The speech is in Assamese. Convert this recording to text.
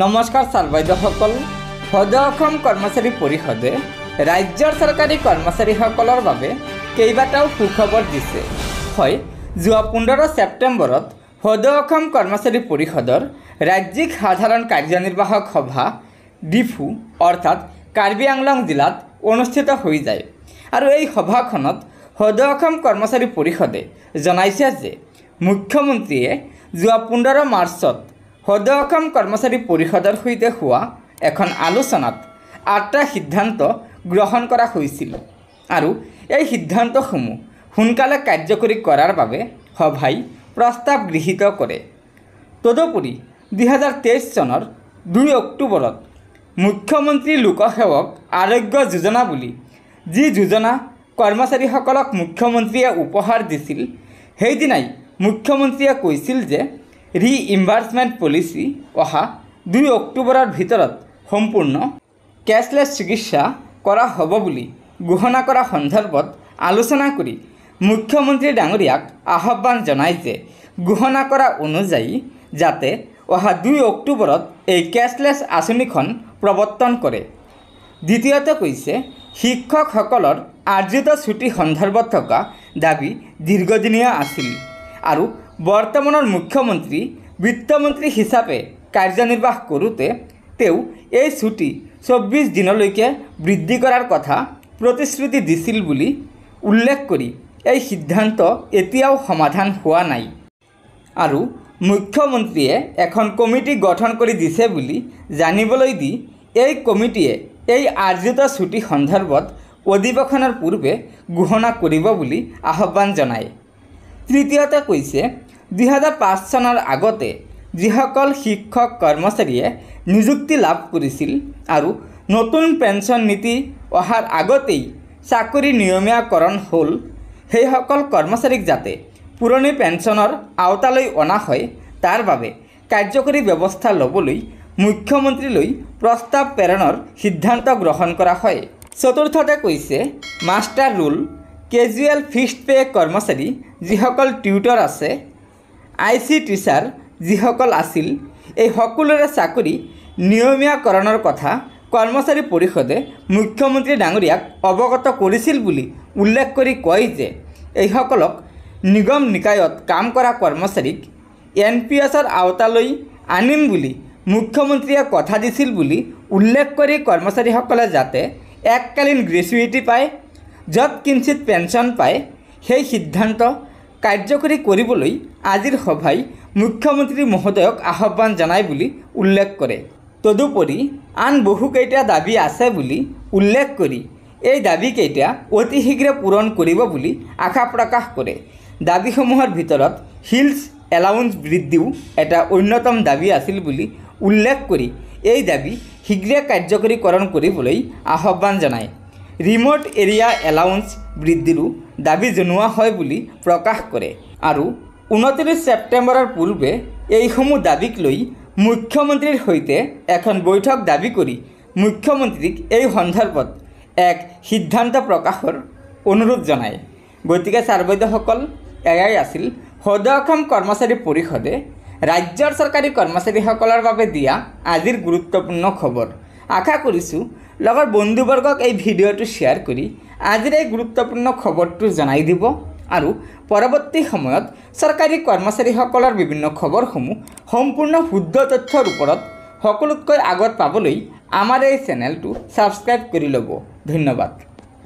নমস্কাৰ ছাৰ বাইদেউসকল। সদৌ অসম কৰ্মচাৰী পৰিষদে ৰাজ্যৰ চৰকাৰী কৰ্মচাৰীসকলৰ বাবে কেইবাটাও সুখবৰ দিছে। হয়, যোৱা 15 ছেপ্টেম্বৰত সদৌ অসম কৰ্মচাৰী পৰিষদৰ ৰাজ্যিক সাধাৰণ কাৰ্যনিৰ্বাহক সভা ডিফু অৰ্থাৎ কাৰ্বি আংলং জিলাত অনুষ্ঠিত হৈ যায়। আৰু এই সভাখনত সদৌ অসম কৰ্মচাৰী পৰিষদে জনাইছে যে মুখ্যমন্ত্ৰীয়ে যোৱা 15 মাৰ্চত সদৌ অসম কৰ্মচাৰী পৰিষদৰ সৈতে হোৱা এখন আলোচনাত 8টা সিদ্ধান্ত গ্ৰহণ কৰা হৈছিল আৰু এই সিদ্ধান্তসমূহ সোনকালে কাৰ্যকৰী কৰাৰ বাবে সভাই প্ৰস্তাৱ গৃহীত কৰে। তদুপৰি 2023 চনৰ 2 অক্টোবৰত মুখ্যমন্ত্ৰী লোকসেৱক আৰোগ্য যোজনা বুলি যি যোজনা কৰ্মচাৰীসকলক মুখ্যমন্ত্ৰীয়ে উপহাৰ দিছিল, সেইদিনাই মুখ্যমন্ত্ৰীয়ে কৈছিল যে ৰিইম্বাৰ্চমেণ্ট পলিচি অহা 2 অক্টোবৰৰ ভিতৰত সম্পূৰ্ণ কেছলেছ চিকিৎসা কৰা হ'ব বুলি ঘোষণা কৰা সন্দৰ্ভত আলোচনা কৰি মুখ্যমন্ত্ৰী ডাঙৰীয়াক আহ্বান জনায় যে ঘোষণা কৰা অনুযায়ী যাতে অহা 2 অক্টোবৰত এই কেছলেছ আঁচনিখন প্ৰৱৰ্তন কৰে। দ্বিতীয়তে কৈছে শিক্ষকসকলৰ আৰ্জিত ছুটি সন্দৰ্ভত থকা দাবী দীৰ্ঘদিনীয়া আছিল আৰু বৰ্তমানৰ মুখ্যমন্ত্ৰী বিত্তমন্ত্ৰী হিচাপে কাৰ্যনিৰ্বাহ কৰোঁতে তেওঁ এই ছুটি 24 দিনলৈকে বৃদ্ধি কৰাৰ কথা প্ৰতিশ্ৰুতি দিছিল বুলি উল্লেখ কৰি এই সিদ্ধান্ত এতিয়াও সমাধান হোৱা নাই আৰু মুখ্যমন্ত্ৰীয়ে এখন কমিটি গঠন কৰি দিছে বুলি জানিবলৈ দি এই কমিটিয়ে এই আৰ্জিত ছুটি সন্দৰ্ভত অধিৱেশনৰ পূৰ্বে ঘোষণা কৰিব বুলি আহ্বান জনায়। তৃতীয়তে কৈছে 2005 চনৰ আগতে যিসকল শিক্ষক কৰ্মচাৰীয়ে নিযুক্তি লাভ কৰিছিল আৰু নতুন পেঞ্চন নীতি অহাৰ আগতেই চাকৰি নিয়মীয়াকৰণ হ'ল, সেইসকল কৰ্মচাৰীক যাতে পুৰণি পেঞ্চনৰ আওতালৈ অনা হয় তাৰ বাবে কাৰ্যকৰী ব্যৱস্থা ল'বলৈ মুখ্যমন্ত্ৰীলৈ প্ৰস্তাৱ প্ৰেৰণৰ সিদ্ধান্ত গ্ৰহণ কৰা হয়। চতুৰ্থতে কৈছে master roll, casual fixed pay কৰ্মচাৰী যিসকল টিউটৰ আছে, IC টিচাৰ যিসকল আছিল, এই সকলোৰে চাকৰি নিয়মীয়াকৰণৰ কথা কৰ্মচাৰী পৰিষদে মুখ্যমন্ত্ৰী ডাঙৰীয়াক অৱগত কৰিছিল বুলি উল্লেখ কৰি কয় যে এইসকলক নিগম নিকায়ত কাম কৰা কৰ্মচাৰীক NPSৰ আওতালৈ আনিম বুলি মুখ্যমন্ত্ৰীয়ে কথা দিছিল বুলি উল্লেখ কৰি কৰ্মচাৰীসকলে যাতে এককালীন গ্ৰেচুইটি পায়, য'ত কিঞ্চিত পেঞ্চন পায়, সেই সিদ্ধান্ত কাৰ্যকৰী কৰিবলৈ আজিৰ সভাই মুখ্যমন্ত্ৰী মহোদয়ক আহ্বান জনায় বুলি উল্লেখ কৰে। তদুপৰি আন বহুকেইটা দাবী আছে বুলি উল্লেখ কৰি এই দাবীকেইটা অতি শীঘ্ৰে পূৰণ কৰিব বুলি আশা প্ৰকাশ কৰে। দাবীসমূহৰ ভিতৰত হিলছ এলাউন্স বৃদ্ধিও এটা অন্যতম দাবী আছিল বুলি উল্লেখ কৰি এই দাবী শীঘ্ৰে কাৰ্যকৰীকৰণ কৰিবলৈ আহ্বান জনায়। ৰিম'ট এৰিয়া এলাউন্স বৃদ্ধিৰো দাবী জনোৱা হয় বুলি প্ৰকাশ কৰে আৰু 29 ছেপ্টেম্বৰৰ পূৰ্বে এইসমূহ দাবীক লৈ মুখ্যমন্ত্ৰীৰ সৈতে এখন বৈঠক দাবী কৰি মুখ্যমন্ত্ৰীক এই সন্দৰ্ভত এক সিদ্ধান্ত প্ৰকাশৰ অনুৰোধ জনায়। গতিকে ছাৰ বাইদেউসকল, এয়াই আছিল সদৌ অসম কৰ্মচাৰী পৰিষদে ৰাজ্যৰ চৰকাৰী কৰ্মচাৰীসকলৰ বাবে দিয়া আজিৰ গুৰুত্বপূৰ্ণ খবৰ। আশা কৰিছোঁ লগৰ বন্ধুবৰ্গক এই ভিডিঅ'টো শ্বেয়াৰ কৰি আজিৰ এই গুৰুত্বপূৰ্ণ খবৰটো জনাই দিব আৰু পৰৱৰ্তী সময়ত চৰকাৰী কৰ্মচাৰীসকলৰ বিভিন্ন খবৰসমূহ সম্পূৰ্ণ শুদ্ধ তথ্যৰ ওপৰত সকলোতকৈ আগত পাবলৈ আমাৰ এই চেনেলটো ছাবস্ক্ৰাইব কৰি ল'ব। ধন্যবাদ।